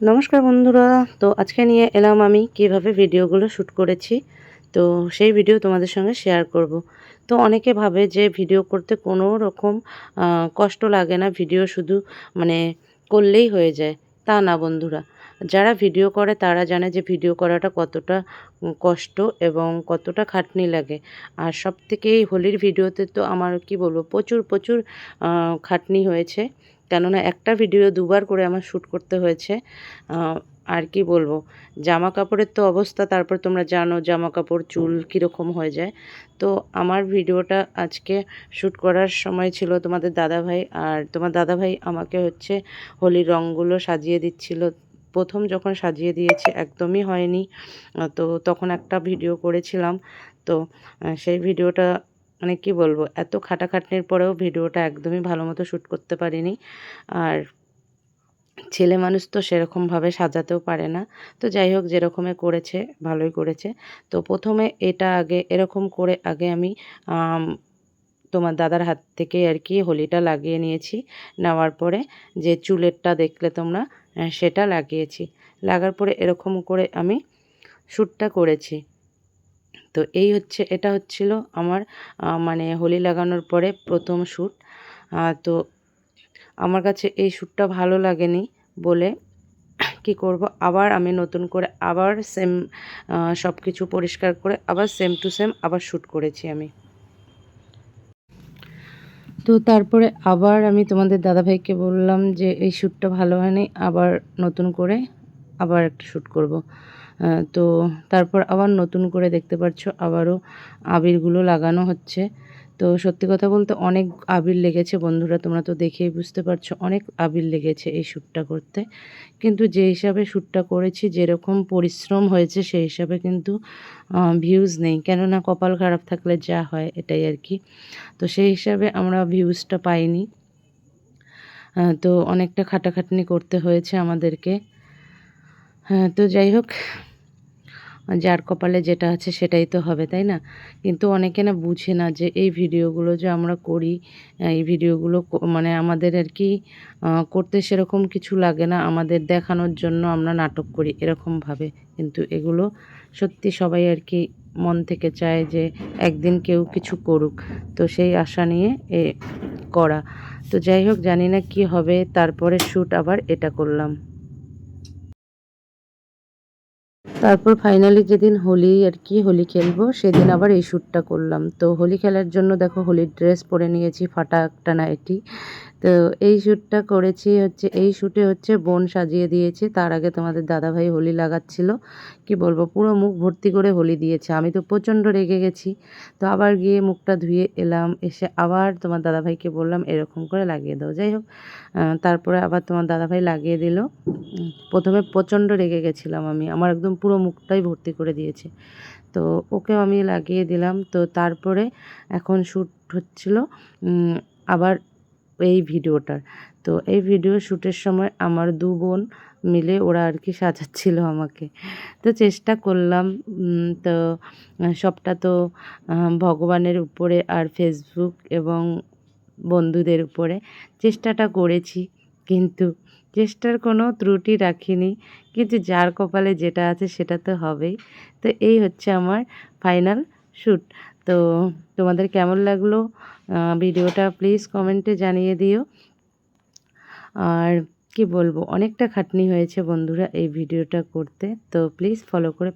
নমস্কার বন্ধুরা। তো আজকে নিয়ে এলাম আমি কিভাবে ভিডিওগুলো শ্যুট করেছি। তো সেই ভিডিও তোমাদের সঙ্গে শেয়ার করব। তো অনেকে ভাবে যে ভিডিও করতে কোনো রকম কষ্ট লাগে না, ভিডিও শুধু মানে করলেই হয়ে যায়। তা না বন্ধুরা। যারা ভিডিও করে তারা জানে যে ভিডিও করাটা কতটা কষ্ট এবং কতটা খাটনি লাগে। আর সবথেকে এই হোলির ভিডিওতে তো আমার কি বলবো, প্রচুর খাটনি হয়েছে। কেননা একটা ভিডিও দুবার করে আমার শ্যুট করতে হয়েছে। আ আর কি বলবো, জামাকাপড়ের তো অবস্থা, তারপর তোমরা জানো জামাকাপড়, চুল কীরকম হয়ে যায়। তো আমার ভিডিওটা আজকে শ্যুট করার সময় ছিল তোমাদের দাদাভাই, আর তোমার দাদাভাই আমাকে হচ্ছে হোলির রঙগুলো সাজিয়ে দিচ্ছিল। ১ম যখন সাজিয়ে দিয়েছে একদমই হয়নি। তো তখন একটা ভিডিও করেছিলাম। তো সেই ভিডিওটা মানে কি বলবো, এত খাটাখাটনির পরেও ভিডিওটা একদমই ভালো মতো শ্যুট করতে পারিনি। আর ছেলে মানুষ তো সেরকমভাবে সাজাতেও পারে না। তো যাই হোক, যেরকমে করেছে ভালোই করেছে। তো ১ম এ এটা আগে এরকম করে আগে আমি আম তোমার দাদার হাত থেকেই আর কি হোলিটা লাগিয়ে নিয়েছি। নেওয়ার পরে যে চুলেরটা দেখলে তোমরা, সেটা লাগিয়েছি। লাগার পরে এরকম করে আমি শ্যুটটা করেছি। তো এই হচ্ছে, এটা হচ্ছিল আমার মানে হোলি লাগানোর পরে ১ম শ্যুট। তো আমার কাছে এই শ্যুটটা ভালো লাগেনি বলে কি করব, আবার আমি নতুন করে আবার সেম সব কিছু পরিষ্কার করে আবার সেম টু সেম আবার শ্যুট করেছি আমি। তো তারপরে আবার আমি তোমাদের দাদাভাইকে বললাম যে এই শ্যুটটা ভালো হয়নি, আবার নতুন করে আবার একটা শ্যুট করব। তো তারপর আবার নতুন করে দেখতে পাচ্ছ আবারও আবিরগুলো লাগানো হচ্ছে। তো সত্যি কথা বলতে অনেক আবির লেগেছে বন্ধুরা, তোমরা তো দেখেই বুঝতে পারছো অনেক আবির লেগেছে এই শ্যুটটা করতে। কিন্তু যে হিসাবে শ্যুটটা করেছি, যেরকম পরিশ্রম হয়েছে সেই হিসাবে কিন্তু ভিউজ নেই। কেননা কপাল খারাপ থাকলে যা হয় এটাই আর কি। তো সেই হিসাবে আমরা ভিউজটা পাইনি। তো অনেকটা খাটাখাটনি করতে হয়েছে আমাদেরকে। হ্যাঁ, তো যাই হোক, যার কপালে যেটা আছে সেটাই তো হবে, তাই না? কিন্তু অনেকে না বুঝে না যে এই ভিডিওগুলো যে আমরা করি, এই ভিডিওগুলো মানে আমাদের আর কি করতে সেরকম কিছু লাগে না। আমাদের দেখানোর জন্য আমরা নাটক করি এরকমভাবে। কিন্তু এগুলো সত্যি সবাই আর কি মন থেকে চায় যে একদিন কেউ কিছু করুক। তো সেই আশা নিয়ে করা। তো যাই হোক, জানি না কি হবে। তারপরে শ্যুট আবার এটা করলাম। তারপর ফাইনালি যেদিন হোলি আর কি হোলি খেলবো সেদিন আবার এই শ্যুটটা করলাম। তো হোলি খেলার জন্য দেখো হোলির ড্রেস পরে নিয়েছি, ফাটা একটা নাইটি। তো এই শ্যুটটা করেছি হচ্ছে, এই শ্যুটে হচ্ছে বোন সাজিয়ে দিয়েছে। তার আগে তোমাদের দাদাভাই হোলি লাগাচ্ছিল। কি বলবো, পুরো মুখ ভর্তি করে হোলি দিয়েছে। আমি তো প্রচণ্ড রেগে গেছি। তো আবার গিয়ে মুখটা ধুয়ে এলাম, এসে আবার তোমার দাদাভাইকে বললাম এরকম করে লাগিয়ে দাও। যাই হোক, তারপরে আবার তোমার দাদাভাই লাগিয়ে দিল। ১ম প্রচণ্ড রেগে গেছিলাম আমি। আমার একদম পুরো মুখটাই ভর্তি করে দিয়েছে। তো ওকেও আমি লাগিয়ে দিলাম। তো তারপরে এখন শ্যুট হচ্ছিল আবার এই ভিডিওটার। তো এই ভিডিও শ্যুটের সময় আমার ২ বোন মিলে ওরা আর কি সাজাচ্ছিল আমাকে। তো চেষ্টা করলাম। তো সবটা তো ভগবানের উপরে আর ফেসবুক এবং বন্ধুদের উপরে চেষ্টাটা করেছি। কিন্তু চেষ্টার কোনো ত্রুটি রাখিনি। কিন্তু যার কপালে যেটা আছে সেটা তো হবেই। তো এই হচ্ছে আমার ফাইনাল শ্যুট। তো তোমাদের কেমন লাগলো ভিডিওটা প্লিজ কমেন্টে জানিয়ে দিও। আর কি বলবো, অনেকটা খাটনি হয়েছে বন্ধুরা এই ভিডিওটা করতে। তো প্লিজ ফলো করে